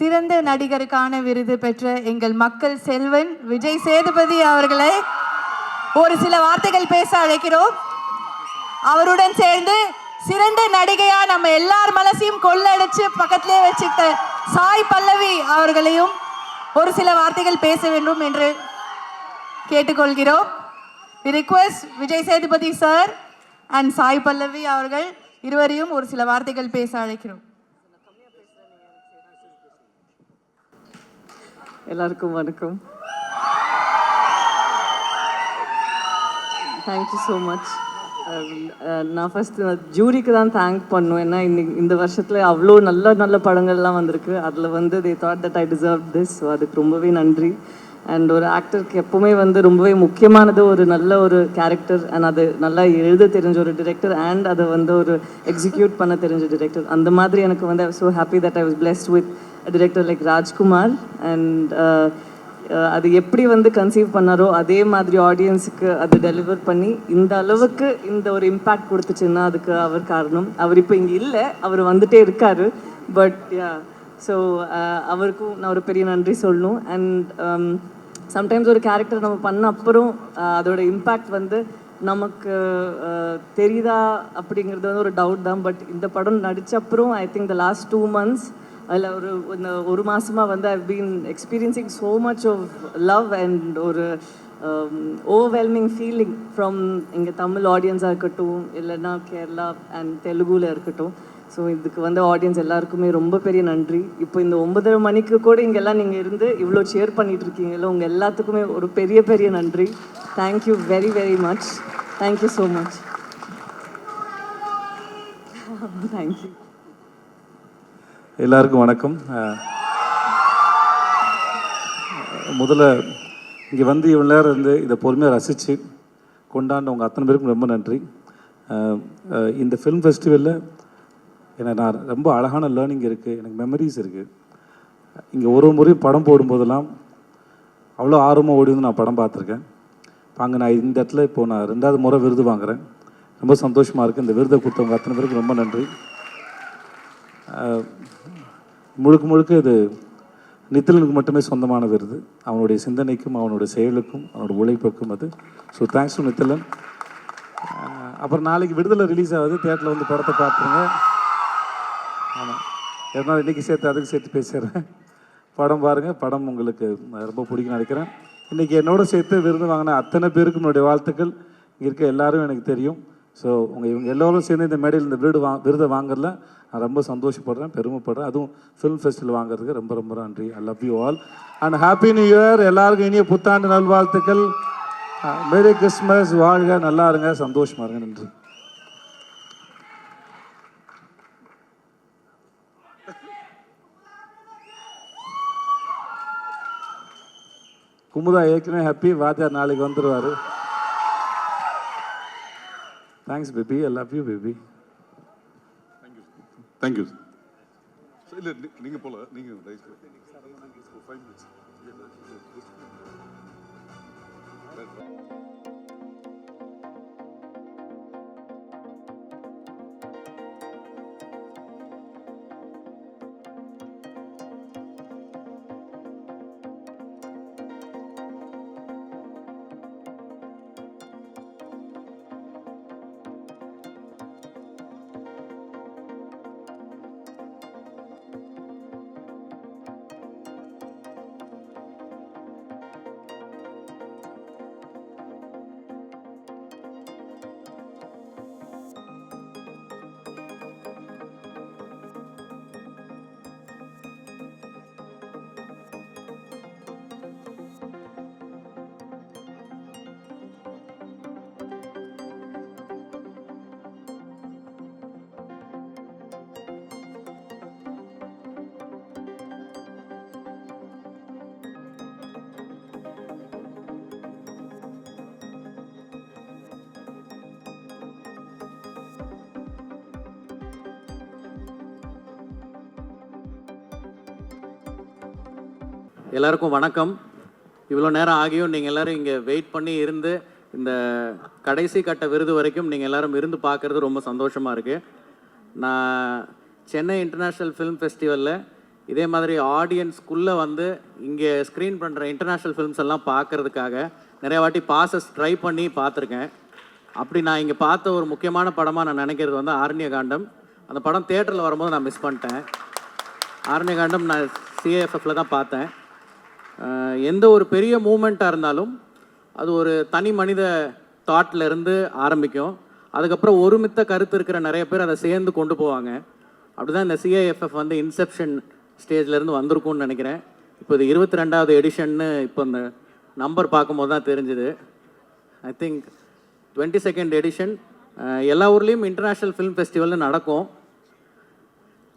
சிறந்த நடிகருக்கான விருது பெற்ற எங்கள் மக்கள் செல்வன் விஜய் சேதுபதி அவர்களை ஒரு சில வார்த்தைகள் பேச அழைக்கிறோம். அவருடன் சேர்ந்து சிறந்த நடிகையா நம்ம எல்லார் மனசையும் கொள்ளடிச்சு பக்கத்திலே வச்சுட்ட சாய் பல்லவி அவர்களையும் ஒரு சில வார்த்தைகள் பேச வேண்டும் என்று கேட்டுக்கொள்கிறோம். We request Vijay Sethupathi sir and Sai Pallavi அவர்கள் இருவரையும் ஒரு சில வார்த்தைகள் பேச அழைக்கிறோம். எல்லாருக்கும் வணக்கம். Thank you so much. நான் ஃபஸ்ட்டு ஜூரிக்கு தான் தேங்க் பண்ணுவேன். ஏன்னா இந்த வருஷத்தில் அவ்வளோ நல்ல நல்ல படங்கள்லாம் வந்திருக்கு. அதில் வந்து the thought that I deserve this. So அதுக்கு ரொம்பவே நன்றி. அண்ட் ஒரு ஆக்டருக்கு எப்போவுமே வந்து ரொம்பவே முக்கியமானது ஒரு நல்ல ஒரு கேரக்டர் அண்ட் அது நல்லா எழுத தெரிஞ்ச ஒரு டிரெக்டர் அண்ட் அதை வந்து ஒரு எக்ஸிக்யூட் பண்ண தெரிஞ்ச டிரெக்டர். அந்த மாதிரி எனக்கு வந்து I was so happy that I was blessed with director like Rajkumar. And அது எப்படி வந்து கன்சீவ் பண்ணாரோ அதே மாதிரி ஆடியன்ஸுக்கு அது டெலிவர் பண்ணி இந்த அளவுக்கு இந்த ஒரு இம்பேக்ட் கொடுத்துச்சுன்னா அதுக்கு அவர் காரணம். அவர் இப்போ இங்கே இல்லை, அவர் வந்துட்டே இருக்காரு. பட் யா, ஸோ அவருக்கும் நான் ஒரு பெரிய நன்றி சொல்லணும். அண்ட் சம்டைம்ஸ் ஒரு கேரக்டர் நம்ம பண்ண அப்புறம் அதோட இம்பேக்ட் வந்து நமக்கு தெரியுதா அப்படிங்கிறது வந்து ஒரு டவுட் தான். பட் இந்த படம் நடித்த அப்புறம் I think the last 2 months அதில் ஒரு மாதமாக வந்து I've been experiencing so much of love and ஒரு ஓவர்வெல்மிங் ஃபீலிங் ஃப்ரம் இங்கே தமிழ் ஆடியன்ஸாக இருக்கட்டும், இல்லைன்னா கேரளா அண்ட் தெலுங்குல இருக்கட்டும். ஸோ இதுக்கு வந்து ஆடியன்ஸ் எல்லாருக்குமே ரொம்ப பெரிய நன்றி. இப்போ இந்த 9:30 மணிக்கு கூட இங்கெல்லாம் நீங்கள் இருந்து இவ்வளோ ஷேர் பண்ணிகிட்டு இருக்கீங்களோ உங்கள் எல்லாத்துக்குமே ஒரு பெரிய பெரிய நன்றி. Thank you very very much. Thank you so much. Thank you. எல்லாருக்கும் வணக்கம். முதல்ல இங்கே வந்து இவ்வளோ நேரம் இருந்து இதை பொறுமையாக ரசித்து கொண்டாண்டவங்க அத்தனை பேருக்கும் ரொம்ப நன்றி. இந்த ஃபிலிம் ஃபெஸ்டிவலில் எனக்கு நான் ரொம்ப அழகான லேர்னிங் இருக்குது, எனக்கு மெமரிஸ் இருக்குது. இங்கே ஒரு முறை படம் போடும்போதெல்லாம் அவ்வளோ ஆர்வமாக ஓடி வந்து நான் படம் பார்த்துருக்கேன். இப்போ அங்கே நான் இந்த இடத்துல இப்போது நான் 2வது முறை விருது வாங்குகிறேன். ரொம்ப சந்தோஷமாக இருக்குது. இந்த விருதை கொடுத்தவங்க அத்தனை பேருக்கு ரொம்ப நன்றி. முழுக்க முழுக்க இது நித்திலனுக்கு மட்டுமே சொந்தமான விருது. அவனுடைய சிந்தனைக்கும் அவனுடைய செயலுக்கும் அவனோட உழைப்புக்கும் அது. So thanks to Nithilan. அப்புறம் நாளைக்கு விடுதலை ரிலீஸ் ஆகுது, தியேட்டரில் வந்து படத்தை பார்த்துருங்க. ஆமாம், இருந்தாலும் இன்றைக்கி சேர்த்து அதுக்கு சேர்த்து பேசிடுறேன். படம் பாருங்கள், படம் உங்களுக்கு ரொம்ப பிடிக்கும்னு நினைக்கிறேன். இன்றைக்கி என்னோட சேர்த்து விருது வாங்கின அத்தனை பேருக்கு என்னுடைய வாழ்த்துக்கள். இங்கே இருக்க எல்லாரும் எனக்கு தெரியும். ஸோ இவங்க எல்லோரும் சேர்ந்து இந்த மேடையில் இந்த விருதை வாங்குறதுல நான் ரொம்ப சந்தோஷப்படுறேன், பெருமைப்படுறேன். அதுவும் ஃபிலிம் ஃபெஸ்டிவல் வாங்குறதுக்கு ரொம்ப ரொம்ப நன்றி. I love you all and happy new year. எல்லாருக்கும் இனிய புத்தாண்டு நல்வாழ்த்துக்கள். Merry Christmas. வாழ்க, நல்லா இருங்க, சந்தோஷமாக இருங்க. நன்றி. குமுதா ஏற்கனவே ஹாப்பி, வாத்தியார் நாளைக்கு வந்துடுவார். Thanks baby, I love you baby. Thank you. இல்லை நீங்கள் போல நீங்கள் எல்லாருக்கும் வணக்கம். இவ்வளோ நேரம் ஆகியும் நீங்கள் எல்லோரும் இங்கே வெயிட் பண்ணி இருந்து இந்த கடைசி கட்ட விருது வரைக்கும் நீங்கள் எல்லோரும் இருந்து பார்க்குறது ரொம்ப சந்தோஷமாக இருக்குது. நான் சென்னை இன்டர்நேஷ்னல் ஃபிலிம் ஃபெஸ்டிவலில் இதே மாதிரி ஆடியன்ஸ்குள்ளே வந்து இங்கே ஸ்க்ரீன் பண்ணுற இன்டர்நேஷ்னல் ஃபிலிம்ஸ் எல்லாம் பார்க்குறதுக்காக நிறைய வாட்டி பாசஸ் ட்ரை பண்ணி பார்த்துருக்கேன். அப்படி நான் இங்கே பார்த்த ஒரு முக்கியமான படமாக நான் நினைக்கிறது வந்து ஆரண்யகாண்டம். அந்த படம் தியேட்டரில் வரும்போது நான் மிஸ் பண்ணிட்டேன். ஆரண்யகாண்டம் நான் சிஏஎஃப்எஃப்ல தான் பார்த்தேன். எந்த ஒரு பெரிய மூமெண்ட்டாக இருந்தாலும் அது ஒரு தனி மனித தாட்டில் இருந்து ஆரம்பிக்கும். அதுக்கப்புறம் ஒருமித்த கருத்து இருக்கிற நிறைய பேர் அதை சேர்ந்து கொண்டு போவாங்க. அப்படி தான் இந்த சிஐஎஃப்எஃப் வந்து இன்செப்ஷன் ஸ்டேஜ்லேருந்து வந்திருக்கும்னு நினைக்கிறேன். இப்போ இது 22வது எடிஷன்னு இப்போ இந்த நம்பர் பார்க்கும்போது தான் தெரிஞ்சுது. I think 22nd edition. எல்லா ஊர்லேயும் இன்டர்நேஷ்னல் ஃபிலிம் ஃபெஸ்டிவல்னு நடக்கும்.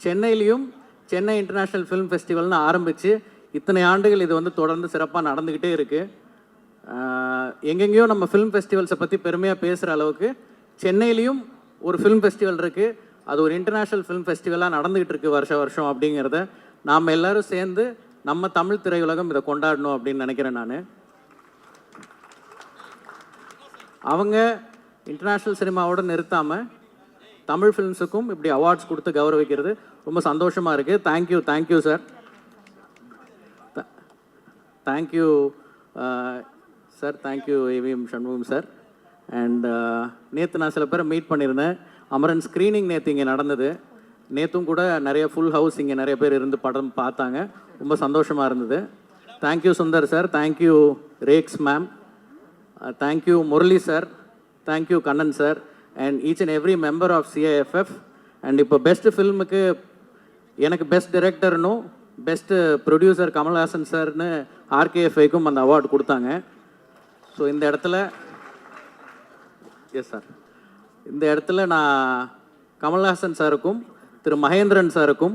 சென்னையிலையும் சென்னை இன்டர்நேஷ்னல் ஃபிலிம் ஃபெஸ்டிவல்னு ஆரம்பித்து இத்தனை ஆண்டுகள் இது வந்து தொடர்ந்து சிறப்பாக நடந்துக்கிட்டே இருக்குது. எங்கெங்கேயோ நம்ம ஃபிலிம் ஃபெஸ்டிவல்ஸை பற்றி பெருமையாக பேசுகிற அளவுக்கு சென்னையிலையும் ஒரு ஃபிலிம் ஃபெஸ்டிவல் இருக்குது. அது ஒரு இன்டர்நேஷ்னல் ஃபிலிம் ஃபெஸ்டிவலாக நடந்துக்கிட்டு இருக்குது வருஷம் அப்படிங்கிறத நாம் எல்லோரும் சேர்ந்து நம்ம தமிழ் திரையுலகம் இதை கொண்டாடணும் அப்படின்னு நினைக்கிறேன். நான் அவங்க இன்டர்நேஷ்னல் சினிமாவோடு நிறுத்தாமல் தமிழ் ஃபிலிம்ஸுக்கும் இப்படி அவார்ட்ஸ் கொடுத்து கௌரவிக்கிறது ரொம்ப சந்தோஷமாக இருக்குது. Thank you sir. Thank you sir. Thank you AVM Shanmugam sir. And நேற்று நான் சில பேரை மீட் பண்ணியிருந்தேன். அமரன் ஸ்க்ரீனிங் நேற்று இங்கே நடந்தது. நேற்றும் கூட நிறைய ஃபுல் ஹவுஸ் இங்கே நிறைய பேர் இருந்து படம் பார்த்தாங்க. ரொம்ப சந்தோஷமாக இருந்தது. Thank you Sundar sir. தேங்க்யூ ரேக்ஸ் ma'am. Thank you Murali sir. Thank you Kannan sir. And each and every member of CIFF. And இப்போ பெஸ்ட் ஃபில்முக்கு எனக்கு பெஸ்ட் டைரக்டர்னும் பெஸ்ட்டு ப்ரொடியூசர் கமல்ஹாசன் சார்னு ஆர்கேஎஃப்ஐக்கும் அந்த அவார்டு கொடுத்தாங்க. ஸோ இந்த இடத்துல எஸ் சார், இந்த இடத்துல நான் கமல்ஹாசன் சாருக்கும் திரு மகேந்திரன் சாருக்கும்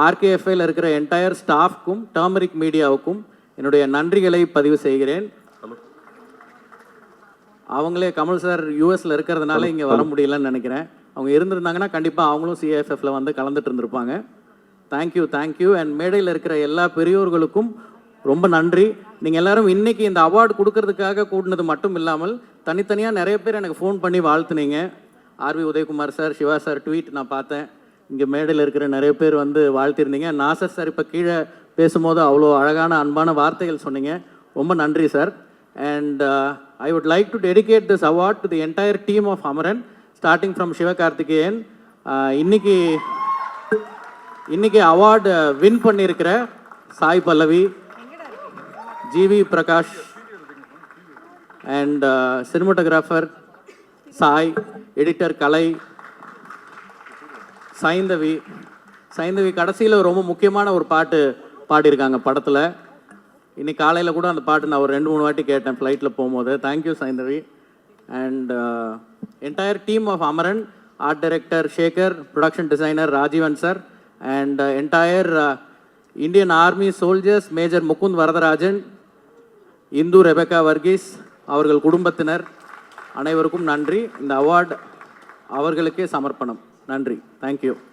ஆர்கேஎஃப்ஐயில் இருக்கிற என்டையர் ஸ்டாஃப்க்கும் டர்மரிக் மீடியாவுக்கும் என்னுடைய நன்றிகளை பதிவு செய்கிறேன். அவங்களே கமல் சார் யூஎஸில் இருக்கிறதுனால இங்கே வர முடியலன்னு நினைக்கிறேன். அவங்க இருந்திருந்தாங்கன்னா கண்டிப்பாக அவங்களும் சிஐஎஃப்எஃப்ல வந்து கலந்துட்டு இருந்திருப்பாங்க. தேங்க்யூ. அண்ட் மேடையில் இருக்கிற எல்லா பெரியோர்களுக்கும் ரொம்ப நன்றி. நீங்கள் எல்லாரும் இன்றைக்கி இந்த அவார்டு கொடுக்கறதுக்காக கூட்டினது மட்டும் இல்லாமல் தனித்தனியாக நிறைய பேர் எனக்கு ஃபோன் பண்ணி வாழ்த்துனீங்க. RV Udhayakumar sir, Siva sir tweet நான் பார்த்தேன். இங்கே மேடையில் இருக்கிற நிறைய பேர் வந்து வாழ்த்திருந்தீங்க. நாசர் சார் இப்போ கீழே பேசும்போது அவ்வளோ அழகான அன்பான வார்த்தைகள் சொன்னீங்க. ரொம்ப நன்றி sir. And I would like to dedicate this award to the entire team of Amaran, starting from Sivakarthikeyan. இன்னைக்கு இன்னைக்கு அவார்டு வின் பண்ணியிருக்கிற Sai Pallavi, GV Prakash and cinematographer Sai, editor Kalai, Saindhavi. Saindhavi கடைசியில் ரொம்ப முக்கியமான ஒரு பாட்டு பாடியிருக்காங்க படத்தில். இன்னைக்கு காலையில் கூட அந்த பாட்டு நான் ஒரு 2-3 வாட்டி கேட்டேன் ஃப்ளைட்டில் போகும்போது. Thank you Saindhavi. And entire team of Amaran, art director Sekar, production designer Rajeevan sir, and entire Indian army soldiers, major Mukund Varadarajan, Indhu Rebecca Varghese, அவர்கள் குடும்பத்தினர் அனைவருக்கும் நன்றி. இந்த அவார்டு அவர்களுக்கே சமர்ப்பணம். நன்றி. தேங்க்யூ.